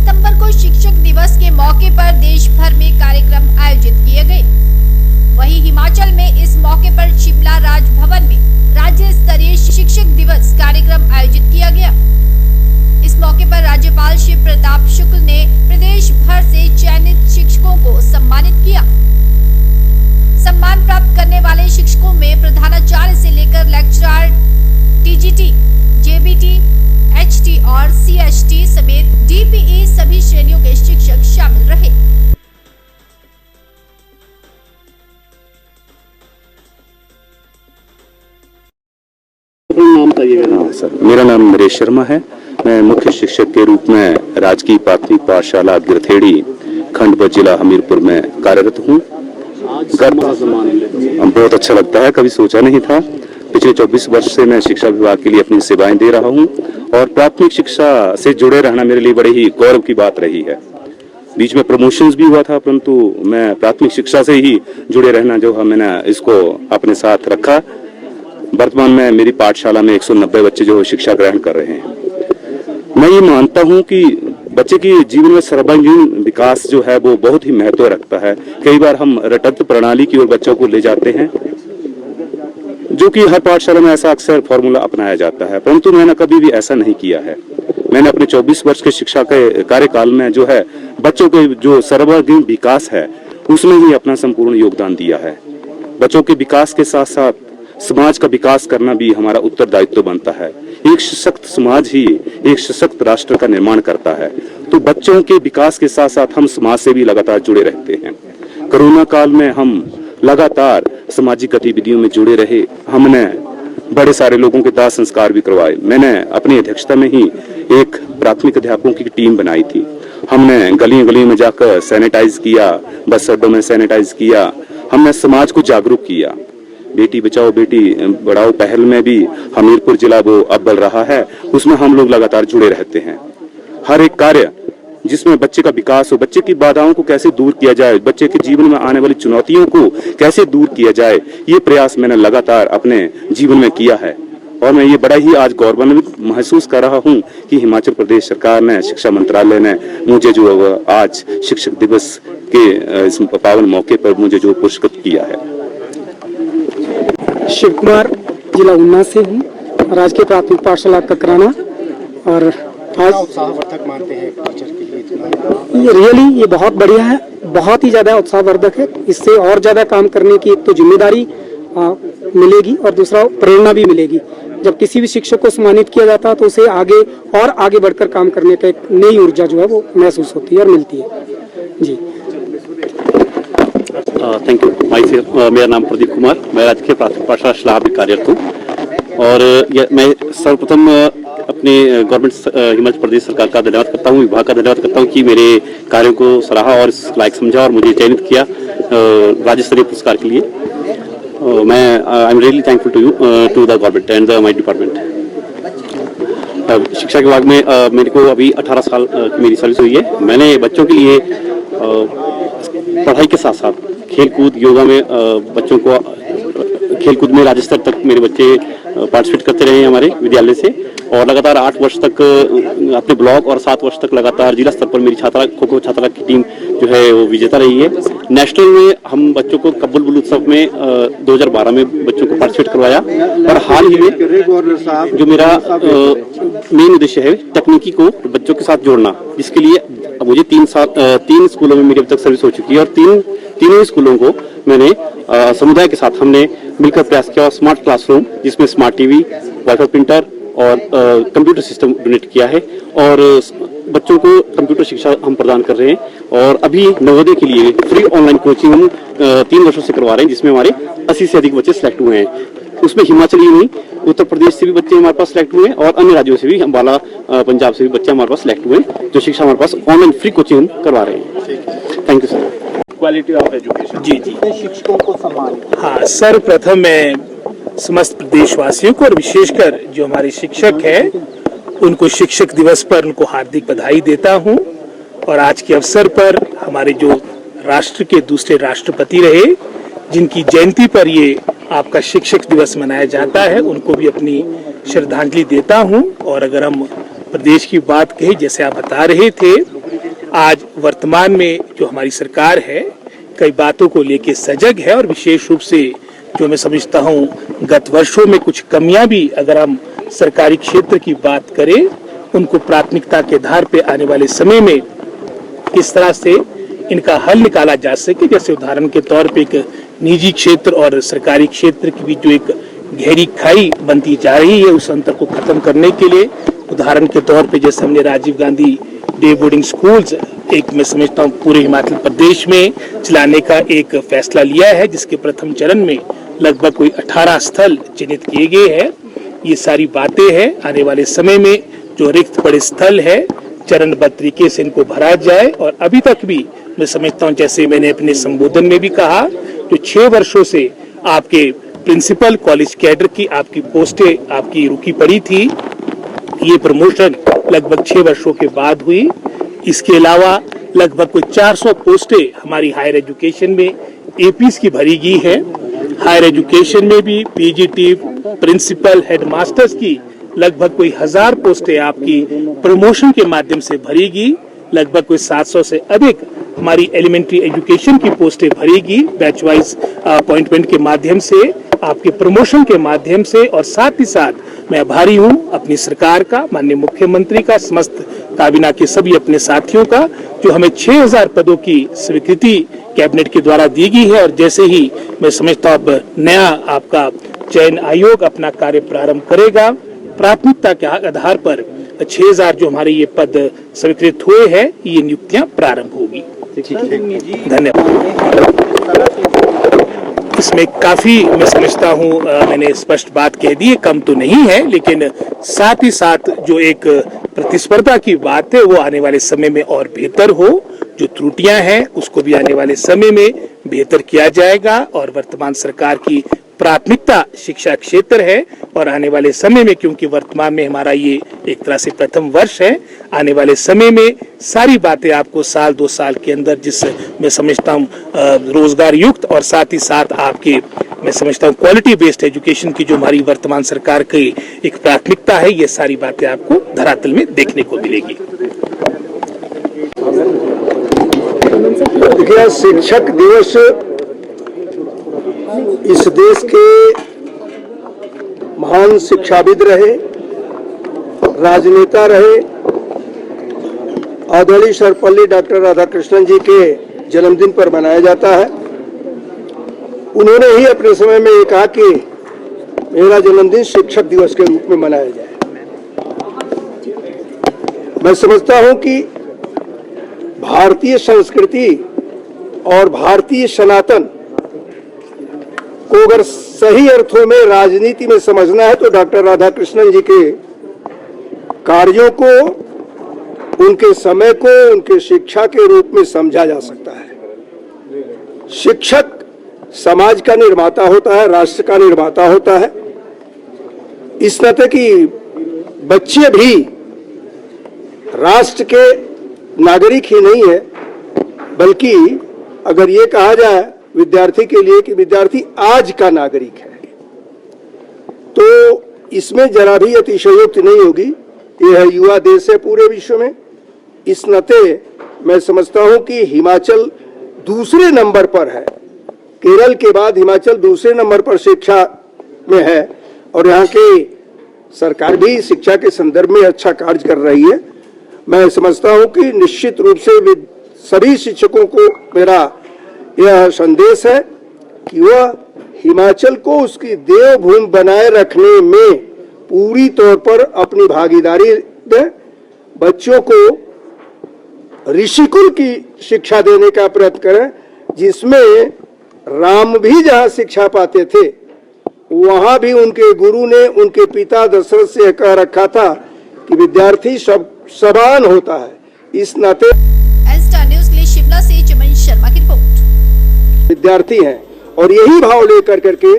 सितंबर को शिक्षक दिवस के मौके पर देश भर में कार्यक्रम आयोजित किए गए। वहीं हिमाचल में इस मौके पर शिमला राजभवन में राज्य स्तरीय शिक्षक दिवस कार्यक्रम आयोजित किया गया। इस मौके पर राज्यपाल शिव प्रताप शुक्ल ने प्रदेश भर से चयनित शिक्षकों को सम्मानित किया। सम्मान प्राप्त करने वाले शिक्षकों में प्रधानाचार्य से लेकर लेक्चरर, टीजीटी, जेबीटी, एचटी और सीएचटी समेत डीपीई सभी श्रेणियों के शिक्षक शामिल रहे। सर, मेरा नाम नरेश शर्मा है। मैं मुख्य शिक्षक के रूप में राजकीय प्राथमिक पाठशाला गिरथेड़ी खंडवा जिला हमीरपुर में कार्यरत हूँ। बहुत अच्छा लगता है, कभी सोचा नहीं था। पिछले 24 वर्ष से मैं शिक्षा विभाग के लिए अपनी सेवाएं दे रहा हूं और प्राथमिक शिक्षा से जुड़े रहना मेरे लिए बड़े ही गौरव की बात रही है। बीच में प्रमोशंस भी हुआ था, परंतु मैं प्राथमिक शिक्षा से ही जुड़े रहना जो है मैंने इसको अपने साथ रखा। वर्तमान में मेरी पाठशाला में 190 बच्चे जो शिक्षा ग्रहण कर रहे हैं। मैं ये मानता हूं कि बच्चे की जीवन में सर्वांगीण विकास जो है वो बहुत ही महत्व रखता है। कई बार हम रटंत प्रणाली की ओर बच्चों को ले जाते हैं, जो कि हर पाठशाला में ऐसा अक्सर फॉर्मूला अपनाया जाता है, परंतु मैंने कभी भी ऐसा नहीं किया है। मैंने अपने 24 वर्ष के शिक्षा के कार्यकाल में जो है बच्चों के जो सर्वांगीण विकास है उसमें ही अपना संपूर्ण योगदान दिया है। बच्चों के विकास के साथ साथ समाज का विकास करना भी हमारा उत्तरदायित्व बनता है। एक सशक्त समाज ही एक सशक्त राष्ट्र का निर्माण करता है। तो बच्चों के विकास के साथ साथ हम समाज से भी लगातार जुड़े रहते हैं। कोरोना काल में हम लगातार सामाजिक गतिविधियों में जुड़े रहे। हमने बड़े सारे लोगों के दाह संस्कार भी करवाए। मैंने अपनी अध्यक्षता में ही एक प्राथमिक अध्यापकों की टीम बनाई थी। हमने गलियों गलियों में जाकर सैनिटाइज किया, बस अड्डों में सैनिटाइज किया। हमने समाज को जागरूक किया। बेटी बचाओ बेटी बढ़ाओ पहल में भी हमीरपुर जिला वो अव्वल रहा है, उसमें हम लोग लगातार जुड़े रहते हैं। हर एक कार्य जिसमें बच्चे का विकास हो, बच्चे की बाधाओं को कैसे दूर किया जाए, बच्चे के जीवन में आने वाली चुनौतियों को कैसे दूर किया जाए, ये प्रयास मैंने लगातार अपने जीवन में किया है। और मैं ये बड़ा ही आज गौरवान्वित महसूस कर रहा हूँ कि हिमाचल प्रदेश सरकार ने, शिक्षा मंत्रालय ने मुझे जो आज शिक्षक दिवस के इस पावन मौके पर मुझे जो पुरस्कृत किया है। शिव कुमार, जिला ऊना से हूँ, राजकीय प्राथमिक पाठशाला ककराना। और आज उत्साहवर्धक मानते हैं टीचर के लिए? ये रियली ये बहुत बढ़िया है, बहुत ही ज्यादा उत्साहवर्धक है। इससे और ज्यादा काम करने की एक तो जिम्मेदारी मिलेगी और दूसरा प्रेरणा भी मिलेगी। जब किसी भी शिक्षक को सम्मानित किया जाता है तो उसे आगे और आगे बढ़कर काम करने का एक नई ऊर्जा जो है वो महसूस होती है और मिलती है। जी थैंक यू। मेरा नाम प्रदीप कुमार, मैं राजकीय प्राथमिक पाठशाला शिलाब में कार्यरत हूँ। और मैं सर्वप्रथम अपने गवर्नमेंट हिमाचल प्रदेश सरकार का धन्यवाद करता हूँ, विभाग का धन्यवाद करता हूँ कि मेरे कार्यों को सराहा और इस लायक समझा और मुझे चयनित किया राज्य स्तरीय पुरस्कार के लिए। मैं I am really thankful to you, to the government and my department. शिक्षा विभाग में मेरे को अभी 18 साल की मेरी सर्विस हुई है। मैंने बच्चों के लिए पढ़ाई के साथ साथ खेलकूद, योगा में बच्चों को खेलकूद में राज्य स्तर तक मेरे बच्चे पार्टिसिपेट करते रहे हैं हमारे विद्यालय से। और लगातार 8 वर्ष तक अपने ब्लॉक और 7 वर्ष तक लगातार जिला स्तर पर मेरी छात्रा खो खो छात्रा की टीम जो है वो विजेता रही है। नेशनल में हम बच्चों को कब्बल बुल उत्सव में 2012 में बच्चों को पार्टिसिपेट करवाया। और हाल ही में जो मेरा मेन उद्देश्य है तकनीकी को बच्चों के साथ जोड़ना, जिसके लिए मुझे 3 स्कूलों में मेरी अब तक सर्विस हो चुकी है। और तीनों स्कूलों को मैंने समुदाय के साथ हमने मिलकर प्रयास किया। स्मार्ट क्लासरूम जिसमें स्मार्ट टीवी, वाईफाई प्रिंटर और कंप्यूटर सिस्टम डोनेट किया है। और बच्चों को कंप्यूटर शिक्षा हम प्रदान कर रहे हैं। और अभी नवोदय के लिए फ्री ऑनलाइन कोचिंग हम 3 वर्षों से करवा रहे हैं, जिसमें हमारे 80 से अधिक बच्चे सिलेक्ट हुए हैं। उसमें हिमाचल ही नहीं, उत्तर प्रदेश से भी बच्चे हमारे पास सिलेक्ट हुए और अन्य राज्यों से भी, अम्बाला पंजाब से भी बच्चे हमारे पास सिलेक्ट हुए, जो शिक्षा हमारे पास ऑनलाइन फ्री कोचिंग हम करवा रहे हैं। Thank you sir. Quality of education. जी शिक्षकों को सम्मान। हाँ, सर्वप्रथम मैं समस्त प्रदेशवासियों को और विशेषकर जो हमारे शिक्षक हैं उनको शिक्षक दिवस पर उनको हार्दिक बधाई देता हूं। और आज के अवसर पर हमारे जो राष्ट्र के दूसरे राष्ट्रपति रहे, जिनकी जयंती पर ये आपका शिक्षक दिवस मनाया जाता है, उनको भी अपनी श्रद्धांजलि देता हूं। और अगर हम प्रदेश की बात कहें, जैसे आप बता रहे थे आज वर्तमान में जो हमारी सरकार है कई बातों को लेके सजग है और विशेष रूप से जो मैं समझता हूँ गत वर्षों में कुछ कमियां भी अगर हम सरकारी क्षेत्र की बात करें उनको प्राथमिकता के आधार पे आने वाले समय में किस तरह से इनका हल निकाला जा सके। जैसे उदाहरण के तौर पे एक निजी क्षेत्र और सरकारी क्षेत्र की भी जो एक गहरी खाई बनती जा रही है उस अंतर को खत्म करने के लिए उदाहरण के तौर पे जैसे हमने Rajiv Gandhi day boarding schools एक मैं समझता हूँ पूरे हिमाचल प्रदेश में चलाने का एक फैसला लिया है जिसके प्रथम चरण में लगभग कोई 18 स्थल चिन्हित किए गए हैं। ये सारी बातें हैं आने वाले समय में जो रिक्त पड़े स्थल है चरणबद्ध तरीके से इनको भरा जाए और अभी तक भी मैं समझता हूँ जैसे मैंने अपने संबोधन में भी कहा जो 6 वर्षों से आपके प्रिंसिपल कॉलेज कैडर की आपकी पोस्टें आपकी रुकी पड़ी थी ये प्रमोशन लगभग 6 वर्षों के बाद हुई। इसके अलावा लगभग कोई 400 पोस्टें हमारी हायर एजुकेशन में एपीस की भरी गई है। हायर एजुकेशन में भी पीजीटी प्रिंसिपल हेडमास्टर्स की लगभग कोई 1000 पोस्टें आपकी प्रमोशन के माध्यम से भरी गई। लगभग कोई 700 से अधिक हमारी एलिमेंट्री एजुकेशन की पोस्टें भरेगी बैच वाइज अपॉइंटमेंट के माध्यम से आपके प्रमोशन के माध्यम से। और साथ ही साथ मैं आभारी हूं अपनी सरकार का माननीय मुख्यमंत्री का समस्त काबीना के सभी अपने साथियों का जो हमें 6000 पदों की स्वीकृति कैबिनेट के द्वारा दी गई है। और जैसे ही मैं समझता हूँ अब नया आपका चयन आयोग अपना कार्य प्रारंभ करेगा प्राथमिकता के आधार पर 6000 जो हमारे ये पद स्वीकृत हुए हैं ये नियुक्तियां प्रारंभ होगी। धन्यवाद। इसमें काफी मैं समझता हूँ मैंने स्पष्ट बात कह दी है कम तो नहीं है लेकिन साथ ही साथ जो एक प्रतिस्पर्धा की बात है वो आने वाले समय में और बेहतर हो। जो त्रुटियां हैं उसको भी आने वाले समय में बेहतर किया जाएगा और वर्तमान सरकार की प्राथमिकता शिक्षा क्षेत्र है और आने वाले समय में क्योंकि वर्तमान में हमारा ये एक तरह से प्रथम वर्ष है आने वाले समय में सारी बातें आपको साल 2 साल के अंदर जिस मैं समझता हूँ रोजगार युक्त और साथ ही साथ आपके मैं समझता हूँ क्वालिटी बेस्ड एजुकेशन की जो हमारी वर्तमान सरकार की एक प्राथमिकता है ये सारी बातें आपको धरातल में देखने को मिलेगी। देखिए शिक्षक दिवस इस देश के महान शिक्षाविद रहे राजनेता रहे आदरणीय सर्वपल्ली डॉक्टर राधाकृष्णन जी के जन्मदिन पर मनाया जाता है। उन्होंने ही अपने समय में ये कहा कि मेरा जन्मदिन शिक्षक दिवस के रूप में मनाया जाए। मैं समझता हूं कि भारतीय संस्कृति और भारतीय सनातन को अगर सही अर्थों में राजनीति में समझना है तो डॉक्टर राधाकृष्णन जी के कार्यों को उनके समय को उनके शिक्षा के रूप में समझा जा सकता है। शिक्षक समाज का निर्माता होता है राष्ट्र का निर्माता होता है। इस नाते कि बच्चे भी राष्ट्र के नागरिक ही नहीं है बल्कि अगर ये कहा जाए विद्यार्थी के लिए कि विद्यार्थी आज का नागरिक है तो इसमें जरा भी अतिशयोक्ति नहीं होगी। यह है युवा देश है पूरे विश्व में। इस नाते मैं समझता हूं कि हिमाचल दूसरे नंबर पर है। केरल के बाद हिमाचल दूसरे नंबर पर शिक्षा में है और यहाँ की सरकार भी शिक्षा के संदर्भ में अच्छा कार्य कर रही है। मैं समझता हूं कि निश्चित रूप से सभी शिक्षकों को मेरा यह संदेश है कि वह हिमाचल को उसकी देवभूमि बनाए रखने में पूरी तौर पर अपनी भागीदारी दें। बच्चों को ऋषिकुल की शिक्षा देने का प्रयत्न करें जिसमें राम भी जहां शिक्षा पाते थे वहां भी उनके गुरु ने उनके पिता दशरथ से कह रखा था कि विद्यार्थी सब समान होता है। इस नाते स्टार न्यूज़ के लिए शिमला से चमन शर्मा की रिपोर्ट। विद्यार्थी हैं और यही भाव लेकर करके